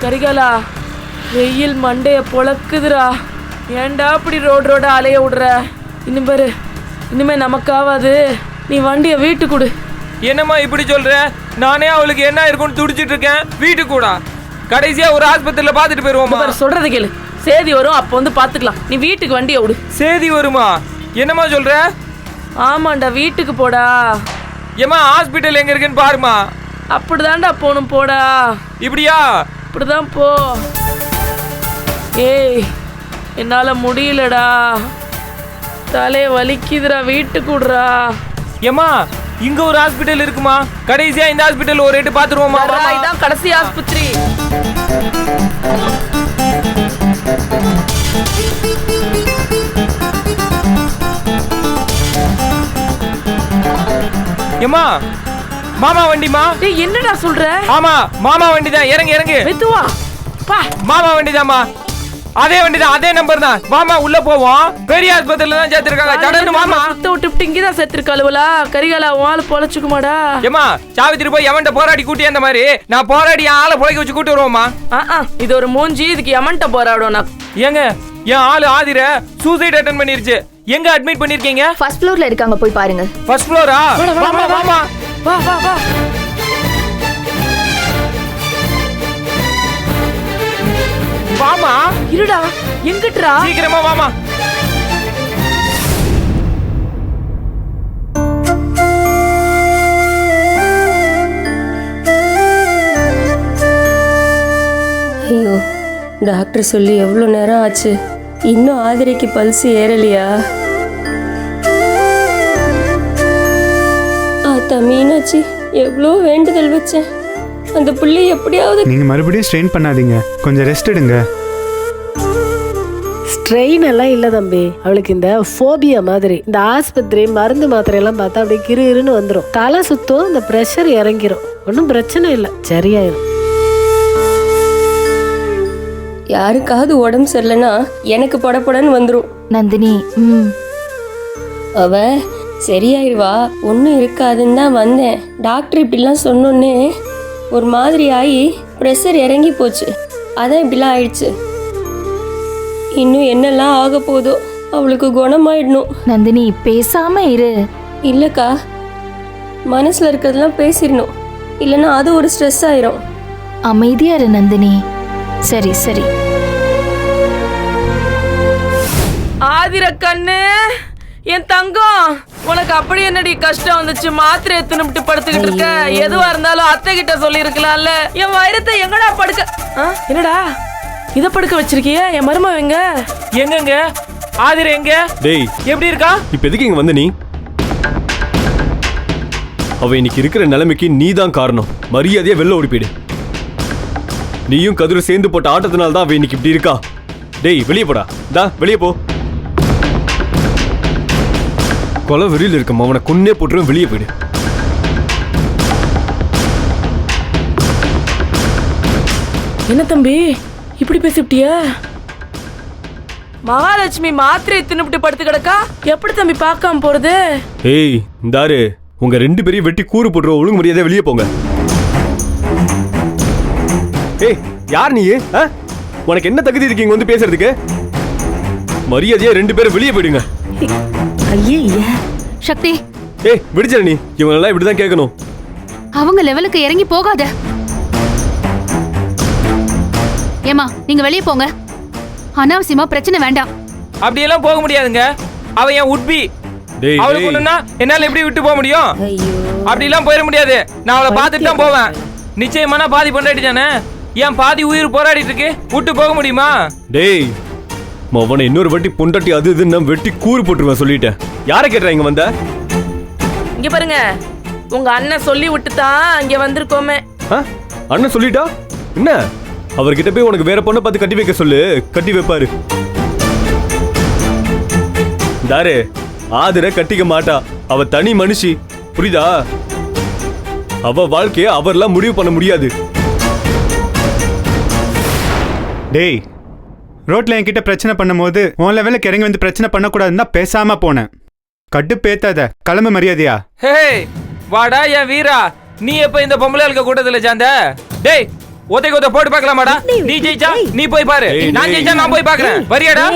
கரிகாலா, வெயில் மண்டைய பொழக்குதுடா. ஏன்டா இப்படி ரோட அலைய விடுற? இன்னும் பாரு, இனிமே நமக்காவாது. நீ வண்டியை வீட்டுக்கு கொடு. என்னம்மா இப்படி சொல்ற? நானே அவளுக்கு என்ன இருக்குன்னு துடிச்சிட்டு இருக்கேன். வீட்டுக்கு கூட கடைசியா ஒரு ஆஸ்பத்திரியில பாத்துட்டு போயிருவோமா? சொல்றது கேளு, சேதி வரும், அப்ப வந்து பாத்துக்கலாம். நீ வீட்டுக்கு வண்டியை விடு. சேதி வருமா? என்னம்மா சொல்ற? ஆமாண்டா, வீட்டுக்கு போடா. ஏமா ஹாஸ்பிட்டல் எங்க இருக்குன்னு பாருமா. அப்படிதான்டா போகணும், போடா. இப்படியா? இப்படிதான் போ. ஏய், என்னால முடியலடா, தலைய வலிக்குதுடா, வீட்டுக்கு விடுறா. ஏமா இங்க ஒரு ஹாஸ்பிட்டல் இருக்குமா? கடைசியா இந்த ஹாஸ்பிட்டல் ஒரு ரேட்டு பாத்துருவோமா? இதான் கடைசி ஆஸ்பத்திரி. ஏமா மாமா வண்டிமா? டேய், என்னடா சொல்ற? ஆமா மாமா வண்டி தான். இறங்கு இறங்கு. மெதுவா பா. மாமா வண்டி தான்மா. அதே வண்டி தான், அதே நம்பர் தான். மாமா உள்ள போவோம். பெரிய ஆஸ்பத்திரியில தான் சேர்த்திருக்காங்க. சடன்னு மாமா சுத்த விட்டு இங்கதான் சேர்த்திருக்காளுவலா. கரிகாலா, ஆளு பொழைச்சுக்குமாடா? ஏமா சாவித்திரி போய் எவன்ட்ட போராடி கூட்டி அந்த மாதிரி நான் போராடி ஆளை போய்க்க வச்சு கூட்டி வருவோமா? இது ஒரு மூஞ்சி, இதுக்கு எமன்ட்ட போராடும். நான் ஏங்க என் ஆளு ஆதிர சூசைட் அட்டெண்ட் பண்ணிருச்சு. எங்க அட்மிட் பண்ணிருக்கீங்க? ஃபர்ஸ்ட் ஃப்ளோர்ல இருக்காங்க, போய் பாருங்க. First Flora? வாமா வாமா. வா வா வா. வாமா. இருடா, எங்கிட்டா? சீக்கிரமா வாமா. ஐயோ, டாக்டர் சொல்லி எவ்வளோ நேரம் ஆச்சு, இன்னும் ஆதிரைக்கு பல்ஸ் ஏறலையா? ஆத்தா மீனாட்சி, எவ்வளோ வேண்டுதல் வச்சேன், அந்த புள்ளை எப்படியாவது. நீங்க மறுபடியும் ஸ்ட்ரெயின் பண்ணாதீங்க, கொஞ்சம் ரெஸ்ட் எடுங்க. ஸ்ட்ரெயின் எல்லாம் இல்லை தம்பி, அவளுக்கு இந்த ஃபோபியா மாதிரி. இந்த ஆஸ்பத்திரி மருந்து மாத்திரை எல்லாம் பார்த்தா அப்படியே கிருன்னு வந்துடும், தலை சுத்தம், இந்த ப்ரெஷர் இறங்கிரும். ஒன்றும் பிரச்சனை இல்லை, சரியாயிரும். யாருக்காவது உடம்பு சரியில்லைன்னா எனக்கு படப்படன்னு வந்துடும். நந்தினி, அவ சரியாயிருவா, ஒன்றும் இருக்காதுன்னு தான் வந்தேன். டாக்டர் இப்படிலாம் சொன்னோன்னே ஒரு மாதிரி ஆகி ப்ரெஷர் இறங்கி போச்சு, அதான் இப்படிலாம் ஆயிடுச்சு. இன்னும் என்னெல்லாம் ஆக போதோ, அவளுக்கு குணமாயிடணும். நந்தினி பேசாம இரு. இல்லைக்கா, மனசில் இருக்கிறதெல்லாம் பேசிடணும், இல்லைன்னா அது ஒரு ஸ்ட்ரெஸ் ஆயிரும். அமைதியா இரு நந்தினி. சரி சரி. ஆதிர கண்ணு, என் தங்கம், உனக்கு அப்படி என்னடி கஷ்டம் வந்துச்சு? மாத்திரை எத்தனை படுத்துக்கிட்டு இருக்க? எதுவா இருந்தாலும் அத்தை கிட்ட சொல்லி இருக்கலாம்ல. என் வயிறத்தை எங்கடா படுக்க? என்னடா இத படுக்க வச்சிருக்கிய? என் மருமக எங்க? எங்கங்க ஆதிர எங்க? டேய், எப்படி இருக்கா? இப்ப எதுக்கு இங்க வந்த நீ? அவ இன்னைக்கு இருக்கிற நிலைமைக்கு நீ தான் காரணம். மரியாதையா வெளில ஓடி போயிடு. நீயும் கதிரும் சேர்ந்து போட்ட ஆட்டத்தினால தான் அவ இன்னைக்கு இப்படி இருக்கா. டேய் வெளியே போடா. டா வெளியே போ. கொலை வெறியில் இருக்கமா, அவனை கொன்னே போட்டுரும். வெளியே போயிடு. என்ன தம்பி இப்படி பேசிட்டிய? மகாலட்சுமி மாத்திரை தின்னுபிட்டு படுத்து கிடக்கா, எப்படி தம்பி பார்க்காம போறது? ஏய் இந்தாரு, உங்க ரெண்டு பேரையும் வெட்டி கூறு போட்டுருவோம். ஒழுங்கு மரியாதை வெளியே போங்க. ஏய் யார் நீ? உனக்கு என்ன தகுதி இருக்கீங்க வந்து பேசுறதுக்கு? மரியாதையா ரெண்டு பேரும் வெளியே போயிடுங்க. ஐயே சக்தி, ஏய் விடுச்சல, நீ இவங்க எல்லாம் இப்படிதான் கேட்கணும். அவங்க லெவலுக்கு இறங்கி போகாத. ஏமா நீங்க வெளியே போங்க, அனாவசியமா பிரச்சனை வேண்டாம். அப்படியெல்லாம் போக முடியாதுங்க. அவ என் உட்பி. அவளுக்கு ஒண்ணுன்னா என்னால எப்படி விட்டு போக முடியும்? அப்படிலாம் போயிட முடியாது. நான் அவளை பார்த்துட்டு தான் போவேன். நிச்சயமான பாதி பொண்டாட்டி தானே, ஏன் பாதி உயிர் போராடிட்டு இருக்கு, விட்டு போக முடியுமா? டேய் மவனை இன்னொரு வாட்டி பொண்டாட்டி அது இது நான் வெட்டி கூறு போட்டுருவேன் சொல்லிட்டேன். யாரை கேட்டுற இங்க வந்த? இங்க பாருங்க, உங்க அண்ணன் சொல்லி விட்டு தான் இங்க வந்திருக்கோமே. அண்ணன் சொல்லிட்டா என்ன? அவர்கிட்ட போய் உனக்கு வேற பொண்ணை பார்த்து கட்டி வைக்க சொல்லு, கட்டி வைப்பாரு. தாரு ஆதிர கட்டிக்க மாட்டா, அவ தனி மனுஷி, புரியுதா? அவ வாழ்க்கைய அவர்லாம் முடிவு பண்ண முடியாது. டேய், ரோட்ல என்கிட்ட பிரச்சனை பண்ணும் போது உன் லெவலுக்கு இறங்கி வந்து பிரச்சனை பண்ணக்கூடாதுன்னு தான் பேசாம போனேன். கட்டு பேத்தாத, கிளம்பு மரியாதையா. ஹே வாடா என் வீரா, நீ எப்ப இந்த பொம்பளை இருக்க கூட்டத்துல சேர்ந்த? டேய் ஒத்தைக்கு ஒத்த போட்டு பார்க்கலாமாடா? நீ ஜெயிச்சா நீ போய் பாரு, நான் ஜெயிச்சா நான் போய் பார்க்கறேன். வரியாடா?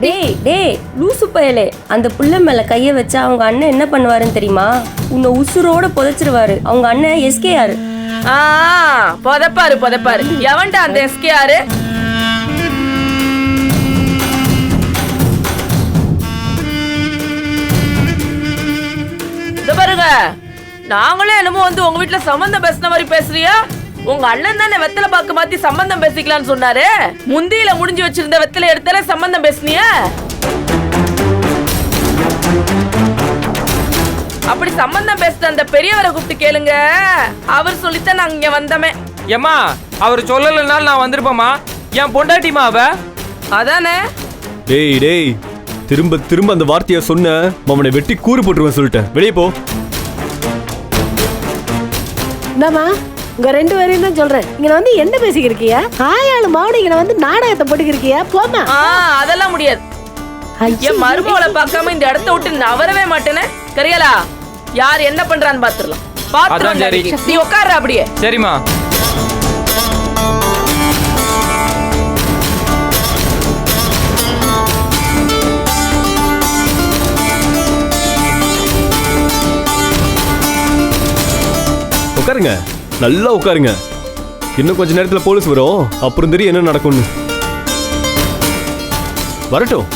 டேய் லூசு பயலே, அந்த புள்ள மேல கைய வச்சா அவங்க அண்ணன் என்ன பண்ணுவாருன்னு தெரியுமா? உன்னை உசுரோட புதைச்சிருவாரு. அவங்க அண்ணன் எஸ்கேஆர். புதைப்பாரு. எவன்டா அந்த எஸ்கேஆர்? இத பாருங்க, நாங்களே என்னமோ வந்து உங்க வீட்டுல சம்பந்தம் பேசுன மாதிரி பேசுறியா? உங்க அண்ணன் தானே வெத்தலை பாக்கு மாத்தி சம்பந்தம் பேசிக்கலாம்னு சொன்னாரு. முந்தியில முடிஞ்சு வச்சிருந்த வெத்தலை எடுத்தாலே சம்பந்தம் பேசுனிய. அப்படி சம்பந்தம் பேசுற அந்த பெரியவரை கூப்பிட்டு கேளுங்க, அவர் சொல்லித்தான் நாங்க இங்க வந்தோமே. ஏமா அவர் சொல்லலனால நான் வந்திருப்பேமா. என் பொண்டாட்டிமா அவ. அதானே. டேய் திரும்ப திரும்ப அந்த வார்த்தையை சொன்ன அவனை வெட்டி கூறு போட்டுருவேன் சொல்லிட்டேன். வெளியே போ. என்னம்மா உங்க 2 பேரையும் தான் சொல்றேன். இங்க வந்து என்ன பேசிக்கிருக்கியா? ஆயாளு மாவடி இங்க வந்து நாடகத்தை போட்டுக்கிருக்கியா? போமா. அதெல்லாம் முடியாது. என் மருமகளை பார்க்காம இந்த இடத்த விட்டு நவரவே மாட்டேனே. கரியலா, யார் என்ன பண்றான்னு பாத்துடலாம். பாத்துறோம். நீ உட்கார்ற அப்படியே. சரிம்மா. உட்காருங்க, நல்லா உட்காருங்க. இன்னும் கொஞ்ச நேரத்துல போலீஸ் வரும், அப்புறம் தெரியும் என்ன நடக்கும்னு. வரட்டும்,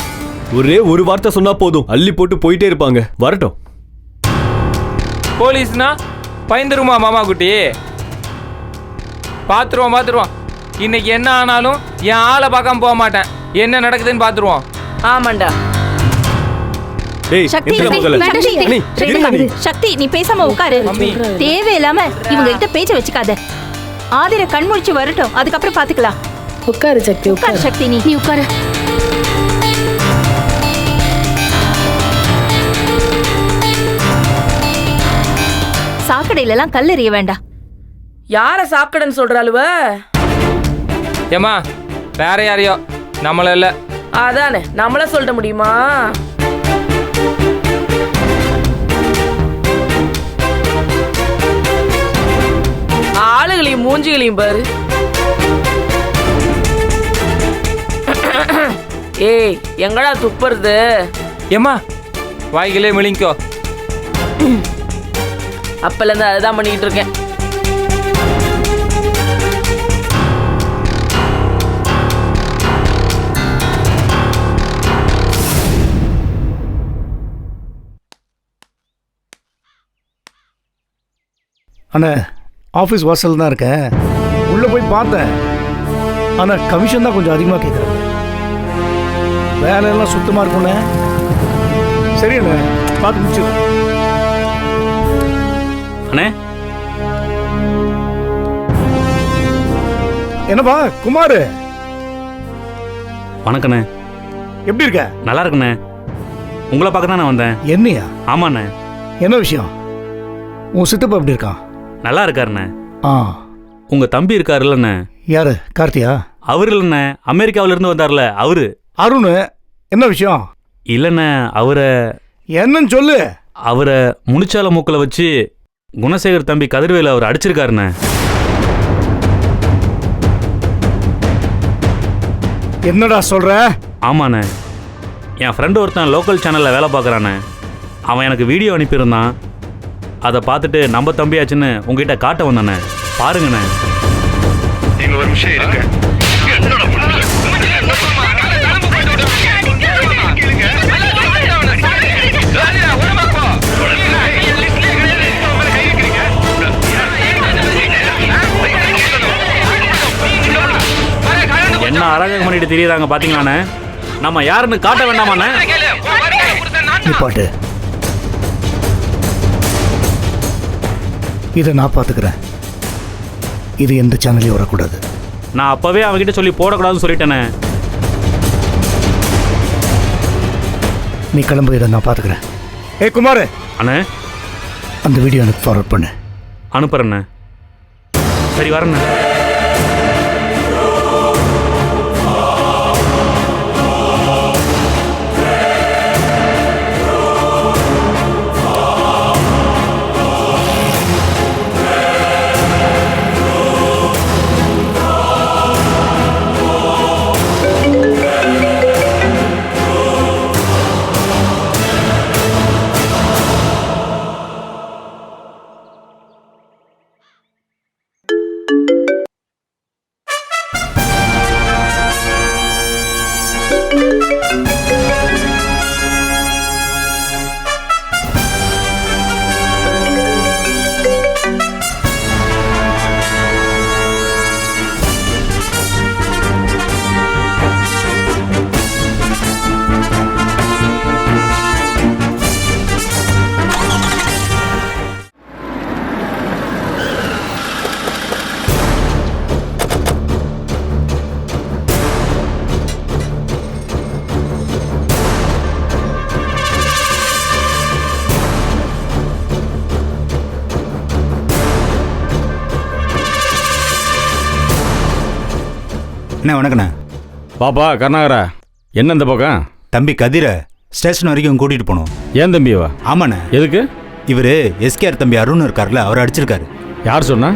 ஒரே ஒரு வார்த்தை சொன்னா போதும், அள்ளி போட்டு போயிட்டே இருப்பாங்க. வரட்டும். போலீஸ்னா பயந்துருமா மாமா குட்டி? பாத்துருவோம். இன்னைக்கு என்ன ஆனாலும் என் ஆளை பார்க்காம போக மாட்டேன். என்ன நடக்குதுன்னு பாத்துருவோம். ஆமாண்டா. சக்தி, நீ பேசாம உட்காரு. தேவையில்லாம இவங்க கிட்ட பேச்ச வச்சுக்காத. ஆதிர கண் முடிச்சு வரட்டும், அதுக்கப்புறம் பாத்துக்கலாம். உட்காரு சக்தி, உட்காரு சக்தி. நீ உட்காரு. சாக்கடையில எல்லாம் கல் எறிய வேண்டாம். யார சாக்கடைன்னு சொல்றாளுவ? ஏமா வேற யாரையோ, நம்மள இல்ல. அதானே, நம்மள சொல்ல முடியுமா? ஆளுகளையும் மூஞ்சிகளையும் பாரு. ஏய், எங்கடா துப்புறது? ஏமா வாய்களே மிளிங்கோ. அப்பல இருந்து அதுதான் பண்ணிக்கிட்டு இருக்கேன். அண்ணா, ஆஃபீஸ் வாசல் தான் இருக்கேன். உள்ளே போய் பார்த்தேன். ஆனால் கமிஷன் தான் கொஞ்சம் அதிகமாக கேட்குறாங்க. வேலையெல்லாம் சுத்தமாக இருக்குண்ணே. சரி அண்ணே, பார்த்து முடிச்சிடும். அண்ணே, என்னப்பா குமார்? வணக்கண்ணே. எப்படி இருக்க? நல்லா இருக்குண்ணே. உங்களை பார்க்க தான் நான் வந்தேன். என்னையா? ஆமாண்ணே. என்ன விஷயம்? உன் சித்தப்பா எப்படி இருக்கான்? நல்லா இருக்காருண்ணே. ஆ, உங்க தம்பி இருக்காருல்லண்ணே. யாரு? கார்த்தியா? அவரு இல்லைண்ணே, அமெரிக்காவிலிருந்து வந்தார்ல அவரு. அருண், என்ன விஷயம்? இல்லைண்ணே, அவரை என்னன்னு சொல்லு. அவரை முனிச்சால மூக்கில் வச்சு குணசேகர் தம்பி கதிர்வேலு அவர் அடிச்சிருக்காருண்ணே. என்னடா சொல்ற? ஆமாண்ணே. என் ஃப்ரெண்டு ஒருத்தன் லோக்கல் சேனலில் வேலை பார்க்குறானே. அவன் எனக்கு வீடியோ அனுப்பியிருந்தான். அதை பார்த்துட்டு நம்ம தம்பியாச்சுன்னு உங்ககிட்ட காட்ட வந்தானே. பாருங்கண்ணே. ஒரு நிமிஷம் இருங்க. என்ன அராஜகம் பண்ணிட்டு தெரியுறாங்க பாத்தீங்களாண்ணே. நம்ம யாருன்னு காட்ட வேண்டாமாண்ணே. நிப்பாட்டு. இதை நான் பார்த்துக்கிறேன். இது எந்த சேனலையும் வரக்கூடாது. நான் அப்பவே அவகிட்ட சொல்லி போடக்கூடாதுன்னு சொல்லிட்டேனே. நீ கிளம்பு, இதை நான் பார்த்துக்கிறேன். ஏய் குமார். அண்ணே, அந்த வீடியோ எனக்கு ஃபார்வர்ட் பண்ணு. அனுப்புறேண்ணே. சரி, வரேண்ணே. அண்ணா வணக்கண்ணா. பாப்பா கருணாகரா, என்ன இந்த பக்கம்? தம்பி கதிரை ஸ்டேஷன் வரைக்கும் கூட்டிகிட்டு போகணும். ஏன் தம்பியவா? ஆமாண்ணே. எதுக்கு? இவர் எஸ்கேஆர் தம்பி அருண் இருக்கார்ல, அவர் அடிச்சிருக்காரு. யார் சொன்னா?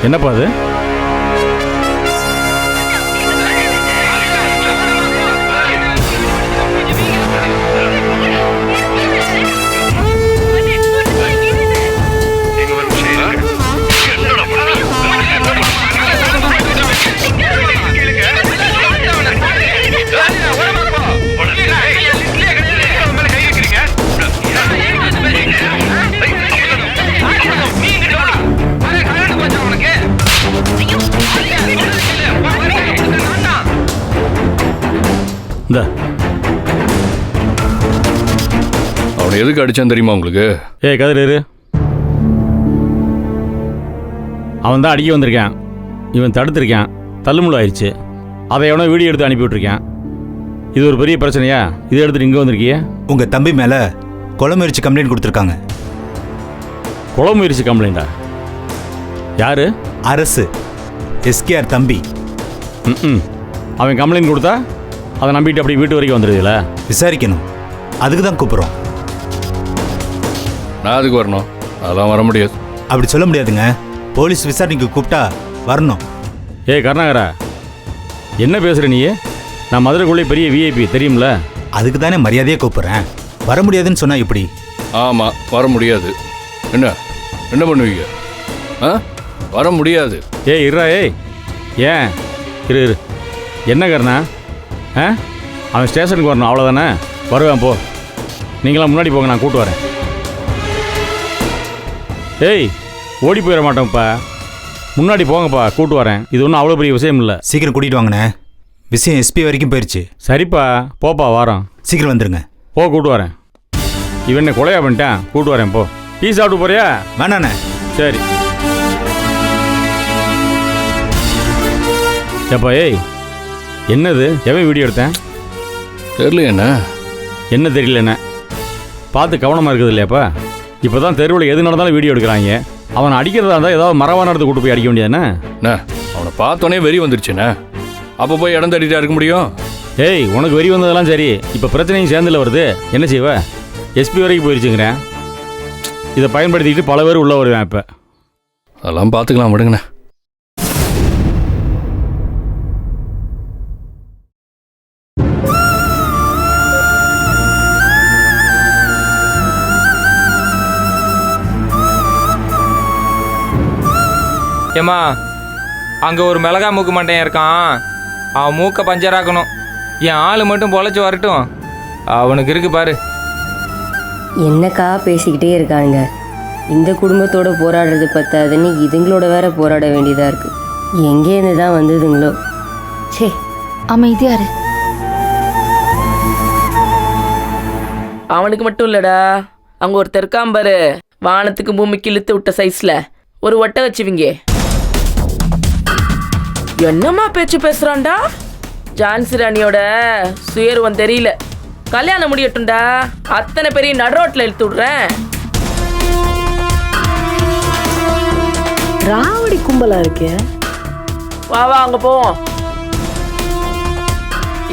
என்னப்பா அது? இந்த அவனை எதுக்கு அடிச்சான் தெரியுமா உங்களுக்கு? ஏய் கதிரு, அவன் தான் அடிக்க வந்திருக்கான். இவன் தடுத்திருக்கான், தள்ளுமுள்ள ஆயிடுச்சு. அதை எவனோ வீடியோ எடுத்து அனுப்பி விட்டுருக்கான். இது ஒரு பெரிய பிரச்சனையா? இதை எடுத்துட்டு இங்கே வந்திருக்கிய? உங்கள் தம்பி மேலே கொலை முயற்சி கம்ப்ளைண்ட் கொடுத்துருக்காங்க. கொலை முயற்சி கம்ப்ளைண்டா? யாரு? அரசு, எஸ்கேஆர் தம்பி. அவன் கம்ப்ளைண்ட் கொடுத்தா அதை நம்பிட்டு அப்படி வீட்டு வரைக்கும் வந்துடுதுல? விசாரிக்கணும், அதுக்கு தான் கூப்பிட்றோம். நான் அதுக்கு வரணும்? அதெல்லாம் வர முடியாது. அப்படி சொல்ல முடியாதுங்க. போலீஸ் விசாரணைக்கு கூப்பிட்டா வரணும். ஏய் கருணாகரா, என்ன பேசுகிற நீ? நான் மதுரைக்குள்ளே பெரிய விஐபி தெரியும்ல? அதுக்கு தானே மரியாதையாக கூப்பிட்றேன். வர முடியாதுன்னு சொன்னால் எப்படி? ஆமாம், வர முடியாது. என்ன பண்ணுவீங்க? வர முடியாது. ஏய் இருறா. ஏன் இரு. என்ன கருணா? அவன் ஸ்டேஷனுக்கு வரணும், அவ்வளோதானே? வருவேன், போ. நீங்களாம் முன்னாடி போங்க, நான் கூப்பிட்டு வரேன். ஏய் ஓடி போயிட மாட்டோம்ப்பா, முன்னாடி போங்கப்பா, கூப்பிட்டு வரேன். இது ஒன்றும் அவ்வளோ பெரிய விஷயம் இல்லை. சீக்கிரம் கூட்டிகிட்டு வாங்கண்ணே. விஷயம் எஸ்பி வரைக்கும் போயிடுச்சு. சரிப்பா, போப்பா, வாரம். சீக்கிரம் வந்துருங்க. போ, கூப்பிட்டு வரேன். இவன் என்ன கொலையா பண்ணிட்டான்? கூப்பிட்டு வரேன், போ. டீ சாப்பிட்டு போறியா? வேணாண்ணே. சரி. ஏப்பா என்னது? எவன் வீடியோ எடுத்தேன்? தெரியலையண்ணா. என்ன தெரியலண்ணே? பார்த்து கவனமாக இருக்குது இல்லையாப்பா? இப்போ தான் தெருவில் எது நடந்தாலும் வீடியோ எடுக்கிறாங்க. அவனை அடிக்கிறதா இருந்தால் ஏதாவது மரவான இடத்துக்கு கூட்டு போய் அடிக்க வேண்டியதானே? அவனை பார்த்தோன்னே வெறி வந்துருச்சுண்ணே. அப்போ போய் இடம் தட்டிட்டா இருக்க முடியும்? உனக்கு வெறி வந்ததெல்லாம் சரி, இப்போ பிரச்சனையும் சேர்ந்துல வருது. என்ன செய்வ? எஸ்பி வரைக்கும் போயிடுச்சுங்கிறேன். இதை பயன்படுத்திக்கிட்டு பல பேர் உள்ளே வருவேன். இப்போ அதெல்லாம் பார்த்துக்கலாம், விடுங்கண்ணே. ஏம்மா, அங்கே ஒரு மிளகா மூக்கு மண்டையன் இருக்கான். அவன் மூக்கை பஞ்சராக்கணும். என் ஆள் மட்டும் பொழைச்சி வரட்டும், அவனுக்கு இருக்கு பாரு. என்னக்கா பேசிக்கிட்டே இருக்காங்க? இந்த குடும்பத்தோட போராடுறது பத்தாதுன்னு இதுங்களோட வேற போராட வேண்டியதாக இருக்கு. எங்கேருந்து தான் வந்ததுங்களோ? சே, அமைதியாரு. அவனுக்கு மட்டும் இல்லடா, அங்க ஒருத்தர் இருக்கான் பாரு, வானத்துக்கு பூமிக்கு இழுத்து விட்ட சைஸ்ல ஒரு ஒட்டை வச்சுவிங்க. என்னம்மா பேச்சு பேசுறான்டா? ஜான்சி ராணியோட சுயருவம் தெரியல. கல்யாணம் முடியட்டும்டா, அத்தனை பெரிய நடுரோட்டில் இழுத்து விடுறேன். ராவடி கும்பலா இருக்கே. வா அங்க போவோம்.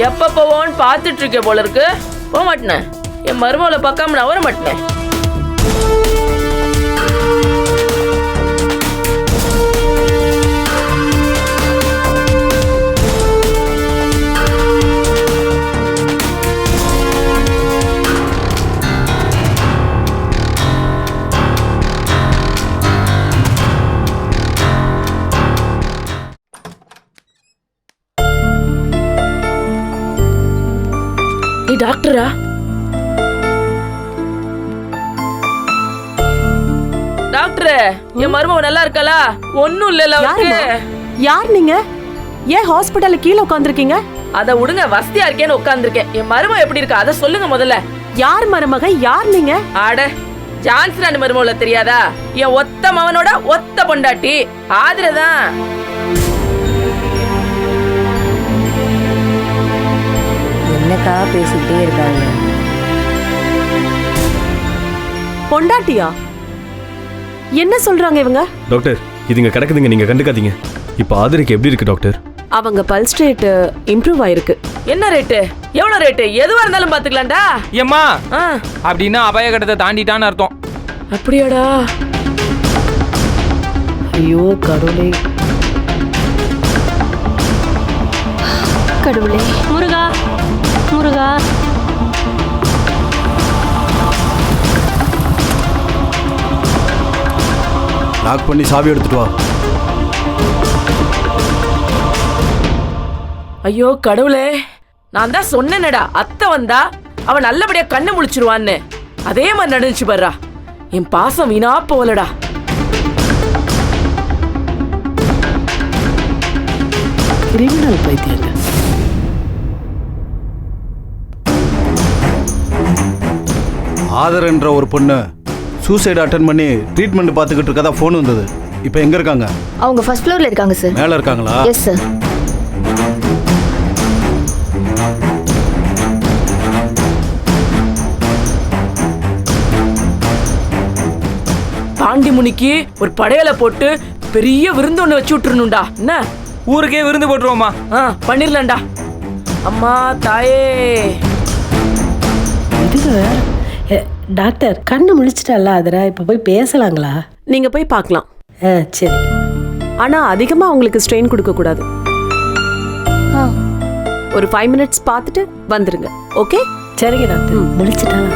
எப்ப போவோன்னு பார்த்துட்டு இருக்க போல இருக்கு. போக மாட்டேன். என் மருமகளை பார்க்காம நான் வர மாட்டேன். டாக்டரா? டாக்டர், என் மருமக நல்லா இருக்காளா? ஒண்ணும் இல்லல அவருக்கு. யார் நீங்க? ஏன் ஹாஸ்பிடல்ல கீழ உட்கார்ந்திருக்கீங்க? அத விடுங்க, வசதியா இருக்கேன்னு உட்கார்ந்திருக்கேன். என் மருமக எப்படி இருக்கா அத சொல்லுங்க முதல்ல. யார் மருமக? யார் நீங்க? அட, ஜான்சி ராணி மருமகள தெரியாதா? என் ஒத்த மவனோட ஒத்த பொண்டாட்டி ஆதிரதான். என்னக்கா பேசிக்கிட்டே இருக்காங்க? பொண்டாட்டியா? என்ன சொல்றாங்க இவங்க? டாக்டர் இதுங்க கிடக்குதுங்க, நீங்க கண்டுக்காதீங்க. இப்போ ஆதிரைக்கு எப்படி இருக்கு டாக்டர்? அவங்க பல்ஸ் ரேட் இம்ப்ரூவ் ஆயிருக்கு. என்ன ரேட்டு? எவ்வளவு ரேட்டு? எதுவா இருந்தாலும் பாத்துக்கலாம்டா. ஏம்மா அப்படின்னா அபாயகட்டத்தை தாண்டிட்டான்னு அர்த்தம். அப்படியாடா? ஐயோ கடவுளே கடவுளே. முருகா முருகா. லாக் பண்ணி சாவி எடுத்துட்டு வா. ஐயோ கடவுளே, நான் தான் சொன்னேனடா அத்தை வந்தா அவன் நல்லபடியா கண்ணு முழிச்சிருவான்னு. அதே மாதிரி நடந்துச்சு பாருடா. என் பாசம் வீணா போகலடா. கிரிமினல் பைத்தியங்க. ஆதர்ன்ற ஒரு பொண்ணு சூசைட் அட்டன் பண்ணி ட்ரீட்மெண்ட் பார்த்துக்கிட்டு இருக்கதா ஃபோன் வந்தது. இப்போ எங்க இருக்காங்க? அவங்க ஃபர்ஸ்ட் ஃப்ளோர்ல இருக்காங்க சார். மேலே இருக்காங்களா? Yes sir. பாண்டிமுனிக்கு ஒரு படையலை போட்டு பெரிய விருந்து ஒண்ணு வச்சு விட்டுருணும்டா. என்ன ஊருக்கே விருந்து போட்டுருவோமா? பண்ணிரலாம்டா. அம்மா தாயே. இதுங்க டாக்டர் கண்ணு முழிச்சிட்டால ஆதிரா, இப்ப போய் பேசலாங்களா? நீங்க போய் பார்க்கலாம். சரி. ஆனா அதிகமா அவங்களுக்கு ஸ்ட்ரெயின் கொடுக்க கூடாது. ஒரு 5 minutes பார்த்துட்டு வந்துருங்க. ஓகே? சரிங்க டாக்டர். முழிச்சிட்டாளா?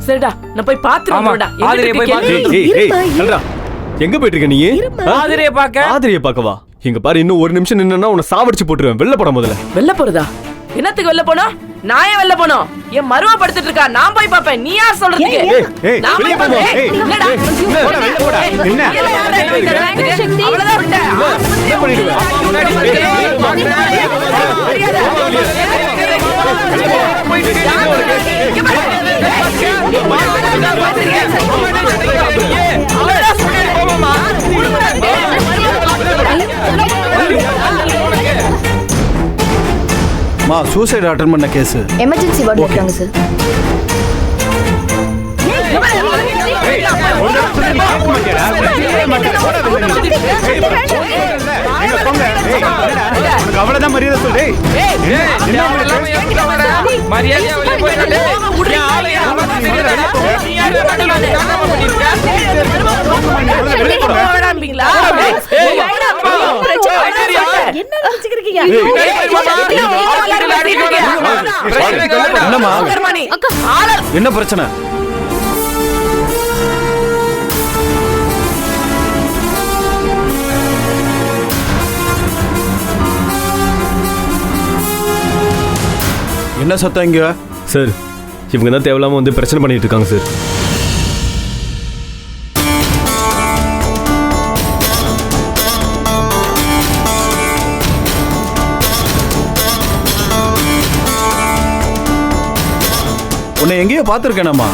சரிடா, நான் போய் பாத்துறேன்டா. ஆதிரையை போய் பாத்து. எங்க போயிட்டு இருக்க நீ? ஆதிரையை பார்க்க. ஆதிரையை பார்க்கவா? இங்க பாரு, இன்னும் ஒரு நிமிஷம் நின்னா உன்னை சாவடிச்சு போட்டுருவேன். வெளில போட முதல்ல. வெளில போறதா? என்னத்துக்கு வெளில போனோம்? நான் ஏன் வெளில போனோம்? என் மருவா படுத்துட்டு இருக்கா, நான் போய் பாப்பேன். நீ யார் சொல்றதுக்கு? நான் போய் பாப்பேன். என்னடா? போடா, வெளில போடா. என்ன? அவ்வளவுதான் விட்டேன். மா சூசைட் அட்டன் பண்ண கேஸ். எமர்ஜென்சி வார்டுல இருக்காங்க சார். அவ்வளவுதான் மரியாதை சொல்லு. மரியாதையா வெளியே போயிடாதே. என்ன பிரச்சனை? என்ன சத்தம் இங்க? சார் இவங்க தான் தேவையில்லாம வந்து பிரச்சனை பண்ணிட்டு இருக்காங்க சார். உன்னை எங்கேயோ பார்த்துருக்கேனம்மா.